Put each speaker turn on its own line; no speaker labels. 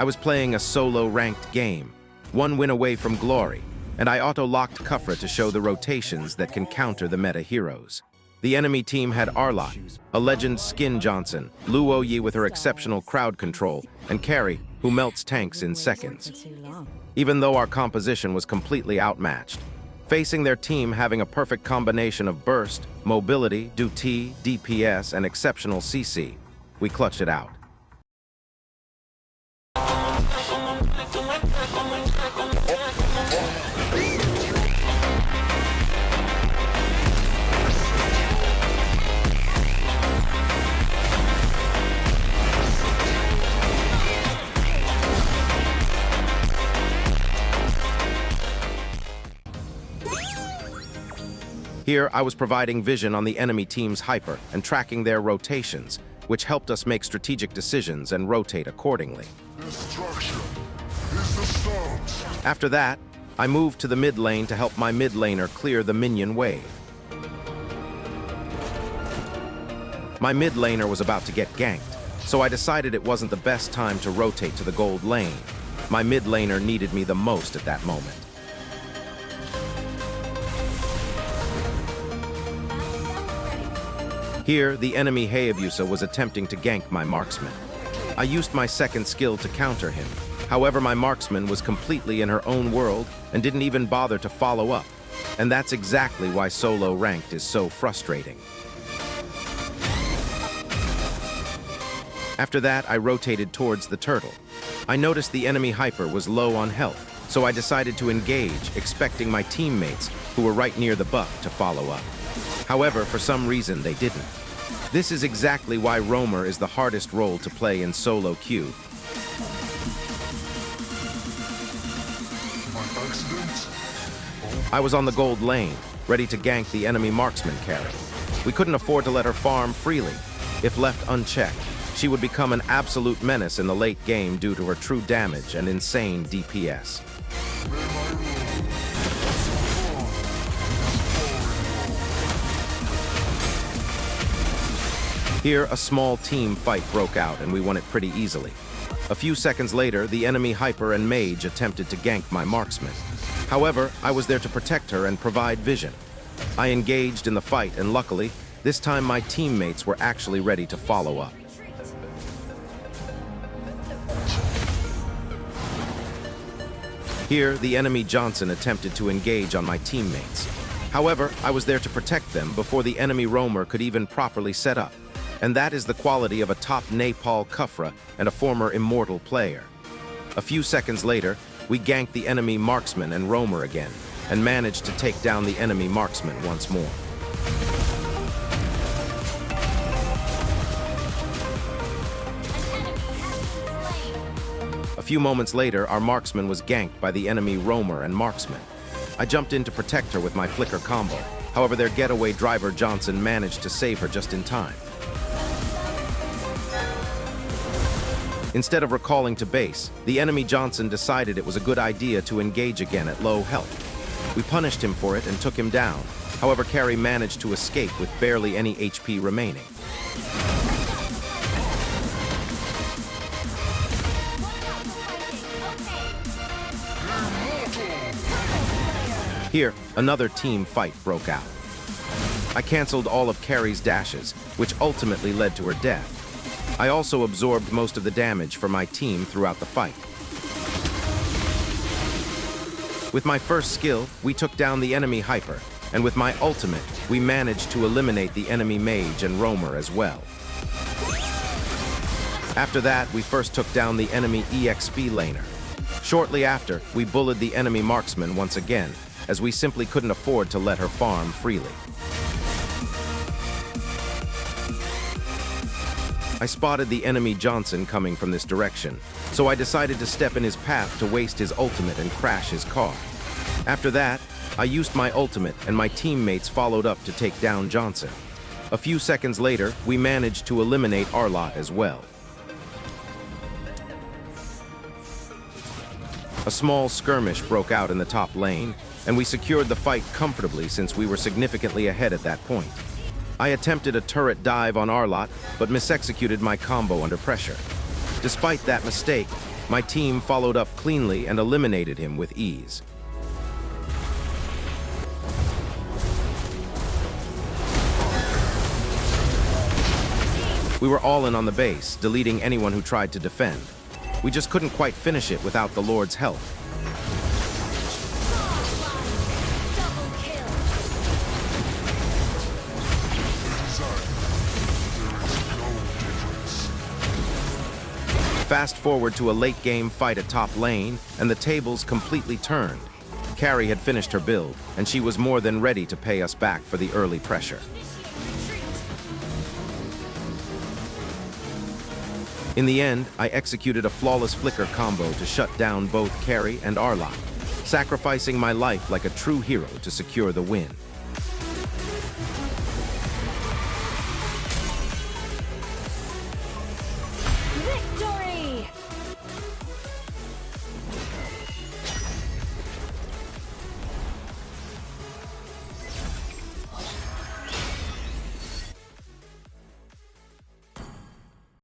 I was playing a solo ranked game, one win away from glory, and I auto-locked Khufra to show the rotations that can counter the meta heroes. The enemy team had Arlott, a legend Skin Johnson, Luoyi with her exceptional crowd control, and Carry, who melts tanks in seconds. Even though our composition was completely outmatched, facing their team having a perfect combination of burst, mobility, duty, DPS, and exceptional CC, we clutched it out. Here, I was providing vision on the enemy team's hyper and tracking their rotations, which helped us make strategic decisions and rotate accordingly.
Destruction is the start.
After that, I moved to the mid lane to help my mid laner clear the minion wave. My mid laner was about to get ganked, so I decided it wasn't the best time to rotate to the gold lane. My mid laner needed me the most at that moment. Here, the enemy Hayabusa was attempting to gank my marksman. I used my second skill to counter him. However, my marksman was completely in her own world and didn't even bother to follow up. And that's exactly why solo ranked is so frustrating. After that, I rotated towards the turtle. I noticed the enemy hyper was low on health, so I decided to engage, expecting my teammates, who were right near the buff, to follow up. However, for some reason, they didn't. This is exactly why Roamer is the hardest role to play in solo queue. I was on the gold lane, ready to gank the enemy marksman carry. We couldn't afford to let her farm freely. If left unchecked, she would become an absolute menace in the late game due to her true damage and insane DPS. Here, a small team fight broke out and we won it pretty easily. A few seconds later, the enemy hyper and mage attempted to gank my marksman. However, I was there to protect her and provide vision. I engaged in the fight and luckily, this time my teammates were actually ready to follow up. Here, the enemy Johnson attempted to engage on my teammates. However, I was there to protect them before the enemy roamer could even properly set up. And that is the quality of a top Nepal Khufra and a former immortal player. A few seconds later, we ganked the enemy marksman and roamer again, and managed to take down the enemy marksman once more. A few moments later, our marksman was ganked by the enemy roamer and marksman. I jumped in to protect her with my flicker combo. However, their getaway driver Johnson managed to save her just in time. Instead of recalling to base, the enemy Johnson decided it was a good idea to engage again at low health. We punished him for it and took him down. However, Carry managed to escape with barely any HP remaining. Here, another team fight broke out. I canceled all of Carry's dashes, which ultimately led to her death. I also absorbed most of the damage for my team throughout the fight. With my first skill, we took down the enemy hyper, and with my ultimate, we managed to eliminate the enemy mage and roamer as well. After that, we first took down the enemy EXP laner. Shortly after, we bullied the enemy marksman once again, as we simply couldn't afford to let her farm freely. I spotted the enemy Johnson coming from this direction, so I decided to step in his path to waste his ultimate and crash his car. After that, I used my ultimate and my teammates followed up to take down Johnson. A few seconds later, we managed to eliminate Arlott as well. A small skirmish broke out in the top lane, and we secured the fight comfortably since we were significantly ahead at that point. I attempted a turret dive on Arlott, but misexecuted my combo under pressure. Despite that mistake, My team followed up cleanly and eliminated him with ease. We were all in on the base, deleting anyone who tried to defend. We just couldn't quite finish it without the Lord's help. Fast forward to a late-game fight at top lane, and the tables completely turned. Carrie had finished her build, and she was more than ready to pay us back for the early pressure. In the end, I executed a flawless flicker combo to shut down both Carrie and Arlott, sacrificing my life like a true hero to secure the win.